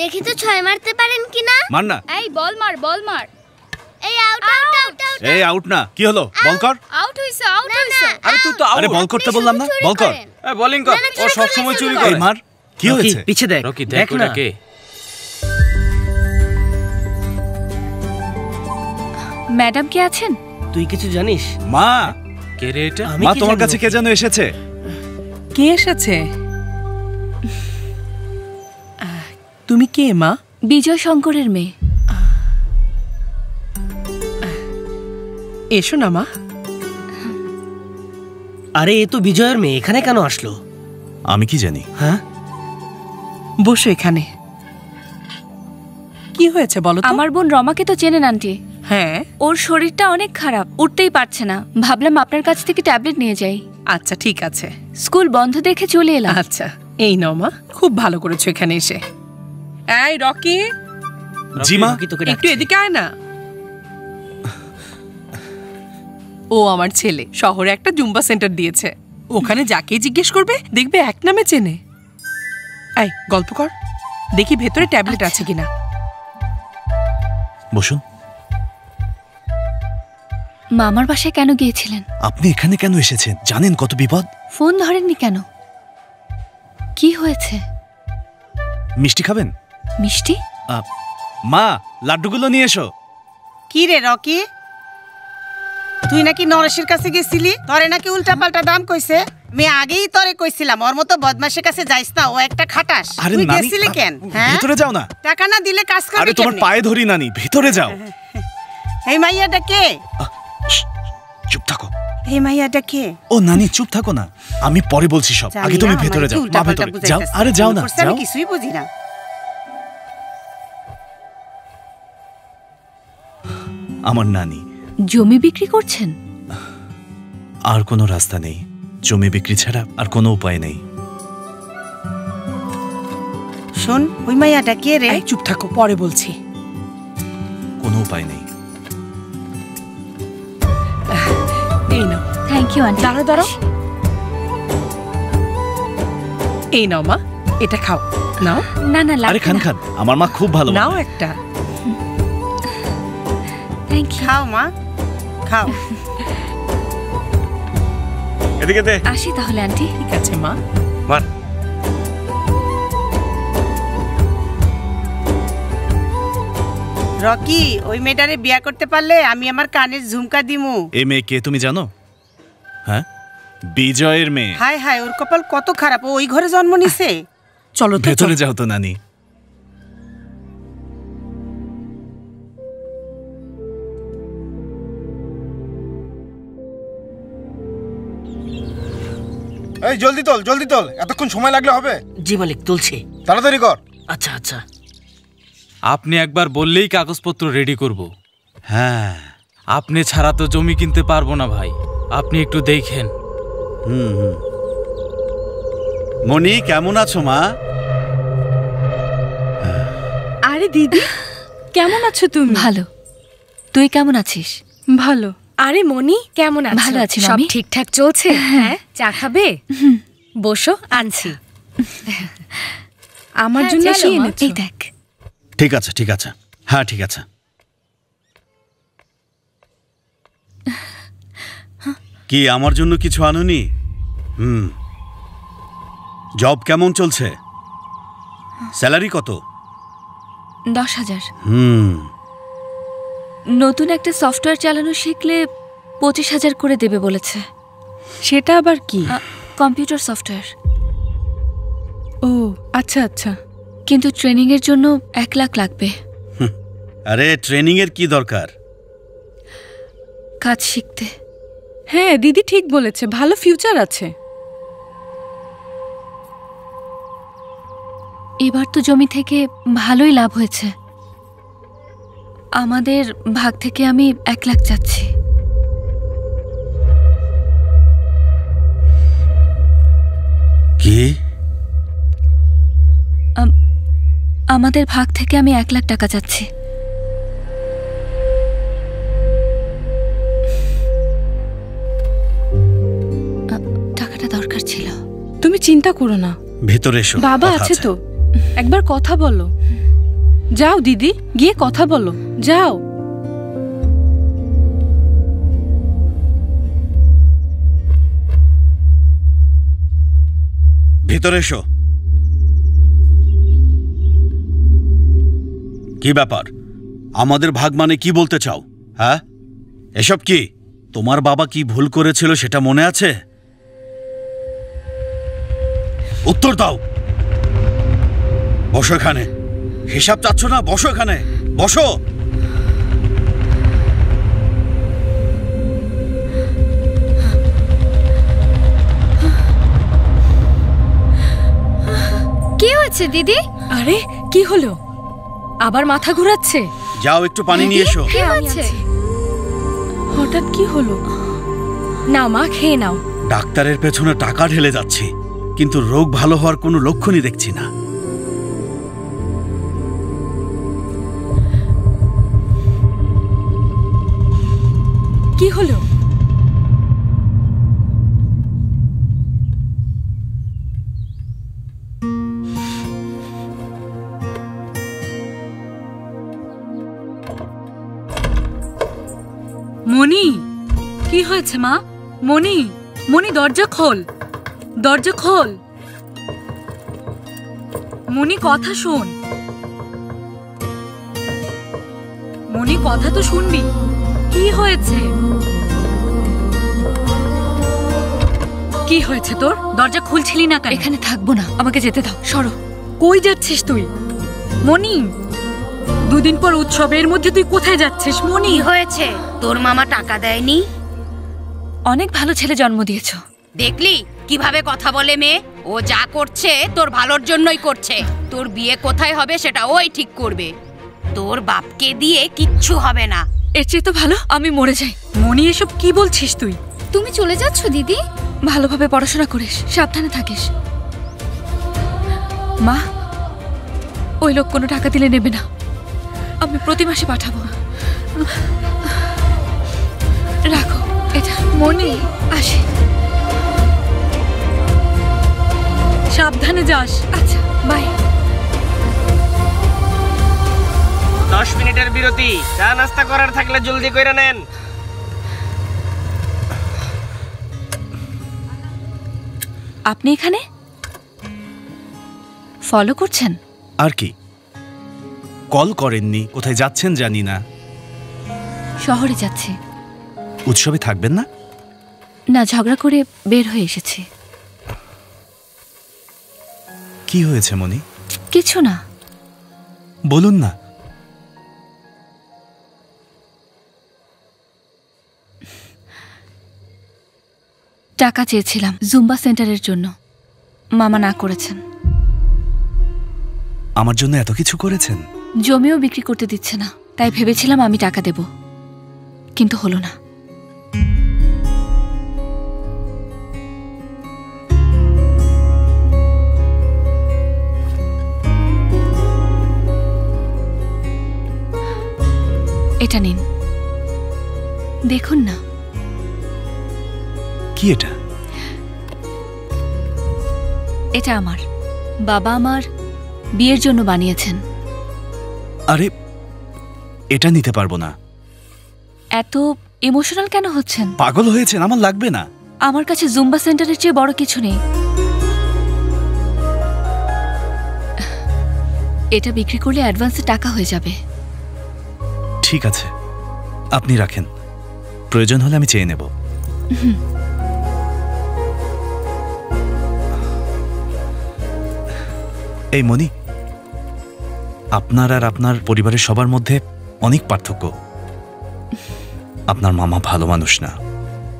দেখি তো 6 মারতে পারেন কিনা। মার না। এই বল মার, বল মার। এই আউট আউট আউট আউট। এই আউট না, কি হলো? বল কর। আউট হইছে, আউট হইছে। আরে তুই তো আউট। আরে বল করতে বললাম না, বল কর। এই বোলিং কর। ও সব সময় চুরি করে। এই মার। কি হয়েছে? পিছে দেখ। রকি দেখ ওটা কে? ম্যাডাম কে আছেন? তুই কিছু জানিস? মা। কে রে এটা? মা তোমার কাছে কে যেন এসেছে। কে এসেছে? তুমি কে মা? বিজয় শঙ্করের মেয়ে। এসো না মা। আরে এ তো বিজয়ের মেয়ে, এখানে কেন আসলো? আমি কি জানি। হ্যাঁ, বসো এখানে। কি হয়েছে বলো তো? আমার বোন রমাকে তো চেনেন আন্টি? হ্যাঁ। ওর শরীরটা অনেক খারাপ, উঠতেই পারছে না। ভাবলাম আপনার কাছ থেকে ট্যাবলেট নিয়ে যাই। আচ্ছা ঠিক আছে। স্কুল বন্ধ দেখে চলে এলাম। আচ্ছা এই নাও মা, খুব ভালো করেছো এখানে এসে। এই রকি। জি মা। একটু এদিকে আয় না। ও আমার ছেলে শহরে একটা জুম্বা সেন্টার দিয়েছে, ওখানে যাকে জিজ্ঞেস করবে দেখবে এক নামে চেনে। এই গল্প কর, দেখি ভেতরে ট্যাবলেট আছে কিনা। বসুন। মামার বাসায় কেন গিয়েছিলেন? আপনি এখানে কেন এসেছেন? জানেন কত বিপদ। ফোন ধরেননি কেন? কি হয়েছে? মিষ্টি খাবেন? মিষ্টি? মা, লাড্ডুগুলো নিয়ে এসো। কি রে রকি, তুই নাকি নরেশের কাছে গেছিলি? তরে নাকি উল্টা পাল্টা দাম কইছে। আমি আগেই তরে কইছিলাম ওর মতো বদমাশের কাছে যাইস না, ও একটা খাটাস। তুই গেছিলি কেন? হ্যাঁ, ভিতরে যাও না। টাকা না দিলে কাজ করবি আরে তোমার পায়ে ধরি নানি, ভিতরে যাও। এই মাইয়াটা কে? চুপ থাকো। এই মাইয়াটা কে? ও নানি চুপ থাকো না, আমি পরে বলছি সব। আগে তুমি ভেতরে যাও। মা ভেতরে যাও। আরে যাও না, যাও। আমি কিছুই বুঝি না। আমার নানি। জমি বিক্রি করছেন? আর কোনো রাস্তা নেই, জমি বিক্রি ছাড়া আর কোনো উপায় নেই। শোন, ওই মাইয়াটা কে রে? চুপ থাকো, পরে বলছি। কোনো উপায় নেই। এই নাও। Thank you aunty. দাঁড়াও দাঁড়াও। এই নাও মা, এটা খাও। নাও। না না, আরে খান খান, আমার মা খুব ভালো। নাও একটা। Thank you. খাও মা, খাও। এদিকে দে। আসি তাহলে আন্টি। ঠিক আছে মা। মার। রকি, ওই মেয়েটারে বিয়া করতে পারলে আমি আমার কানের ঝুমকা দিমু। এই মেয়ে কে তুমি জানো? হ্যাঁ, বিজয়ের মেয়ে। হায় হায়, ওর কপাল কত খারাপ, ও ওই ঘরে জন্ম নিছে। চলো তো, ভেতরে যাও তো নানি। এই জলদি তোল, জলদি তোল, এতক্ষণ সময় লাগলে হবে? জি মালিক, তুলছি। তাড়াতাড়ি কর। আচ্ছা আচ্ছা। আপনি একবার বললেই কাগজপত্র রেডি করব। হ্যাঁ, আপনি ছাড়া তো জমি কিনতে পারবো না ভাই, আপনি একটু দেখেন। মনি কেমন আছো মা? আরে দিদি, কেমন আছো তুমি? ভালো। তুই কেমন আছিস? ভালো। আরে মনি, কেমন আছো? ভালো আছি সব মামি। ঠিকঠাক চলছে? হ্যাঁ, চা খাবে? বসো, আনছি। আমার জন্য এসে এনেছো। এই দেখ। ঠিক আছে ঠিক আছে, হ্যাঁ ঠিক আছে। কি আমার জন্য কিছু আনোনি? জব কেমন চলছে? স্যালারি কত? 10,000। নতুন একটা সফটওয়্যার চালানো শিখলে 25,000 করে দেবে বলেছে। সেটা আবার কি? Computer software. ও আচ্ছা আচ্ছা। কিন্তু ট্রেনিং এর জন্য 1 লাখ লাগবে। আরে ট্রেনিং এর কি দরকার? কাজ শিখতে। হ্যাঁ দিদি ঠিক বলেছে, ভালো ফিউচার আছে। এবার তো জমি থেকে ভালোই লাভ হয়েছে। আমাদের ভাগ থেকে আমি 1 লাখ চাচ্ছি। কি? আমাদের ভাগ থেকে আমি 1 লাখ টাকা চাচ্ছি। টাকাটা দরকার ছিল। তুমি চিন্তা করো না, ভেতরে এসো, বাবা আছে তো, একবার কথা বলো। যাও দিদি, গিয়ে কথা বলো, যাও। ভিতরে এসো। কি ব্যাপার? আমাদের ভাগ মানে কি বলতে চাও? হ্যাঁ, এসব কি? তোমার বাবা কি ভুল করেছিল সেটা মনে আছে? উত্তর দাও। বসো এখানে। হিসাব চাচ্ছ না? বসো এখানে, বসো। কি হয়েছে দিদি? আরে কি হলো? আবার মাথা ঘোরাচ্ছে? যাও একটু পানি নিয়ে এসো। কি হয়েছে? হঠাৎ কি হলো? নাও মা, খেয়ে নাও। ডাক্তারের পেছনে টাকা ঢেলে যাচ্ছি, কিন্তু রোগ ভালো হওয়ার কোনো লক্ষণই দেখছি না। কি হলো? মনি, কি হয়েছে মা? মনি, মনি দরজা খোল, দরজা খোল। মনি কথা শোন, মনি কথা তো শুনবি। কি হয়েছে? কি হয়েছে তোর? দরজা খুলছিলি না কেন? এখানে থাকবো না, আমাকে যেতে দাও, সরো। কই যাচ্ছিস তুই মনি? দুদিন পর উৎসব, এর মধ্যে তুই কোথায় যাচ্ছিস মনি? কি হয়েছে? তোর মামা টাকা দেয়নি? অনেক ভালো ছেলে জন্ম দিয়েছো। দেখলি কিভাবে কথা বলে মেয়ে? ও যা করছে তোর ভালোর জন্যই করছে। তোর বিয়ে কোথায় হবে সেটা ওই ঠিক করবে। তোর বাপকে দিয়ে কিচ্ছু হবে না। এর চেয়ে তো ভালো আমি মরে যাই। মনি, এসব কি বলছিস তুই? তুমি চলে যাচ্ছ দিদি? ভালোভাবে পড়াশোনা করিস, সাবধানে থাকিস। মা, ওই লোক কোনো টাকা দিলে নেবে না, আমি প্রতি মাসে পাঠাবো। রাখো এটা। মনি, আসি। সাবধানে যাস। আচ্ছা, বাই। 10 মিনিটের বিরতি। চা নাস্তা করার থাকলে জলদি কইরা নেন। আপনি এখানে ফলো করছেন? আর কি, কল করেননি, কোথায় যাচ্ছেন জানি না। শহরে যাচ্ছি। উৎসবে থাকবেন না? না, ঝগড়া করে বের হয়ে এসেছি। কি হয়েছে মনি? কিছু না। বলুন না। টাকা চেয়েছিলাম জুম্বা সেন্টারের জন্য, মামা না করেছেন। আমার জন্য এত কিছু করেছেন? জমিও বিক্রি করতে দিচ্ছে না, তাই ভেবেছিলাম আমি টাকা দেব, কিন্তু হলো না। এটা নিন, দেখুন না। কি এটা? এটা আমার বাবা আমার বিয়ের জন্য বানিয়েছেন। আরে, এটা নিতে পারবো না। এত ইমোশনাল কেন হচ্ছেন? পাগল হয়েছেন? আমার লাগবে না। আমার কাছে জুম্বা সেন্টারের চেয়ে বড় কিছু নেই। এটা বিক্রি করলে অ্যাডভান্সে টাকা হয়ে যাবে। ঠিক আছে, আপনি রাখেন, প্রয়োজন হলে আমি চেয়ে নেব। এই মনি, আপনার আর আপনার পরিবারের সবার মধ্যে অনেক পার্থক্য। আপনার মামা ভালো মানুষ না।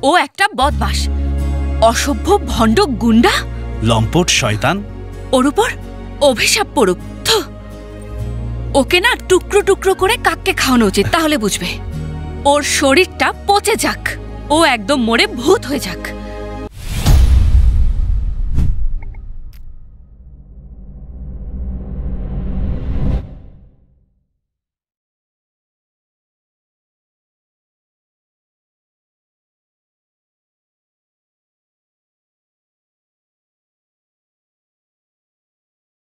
ও একটা বদমাশ, অসভ্য ভণ্ড গুন্ডা, লম্পট শয়তান। ওর উপর অভিশাপ পড়ুক। ওকে না টুকরো টুকরো করে কাককে খাওয়ানো উচিত, তাহলে বুঝবে। ওর শরীরটা পচে যাক, ও একদম মরে ভূত হয়ে যাক।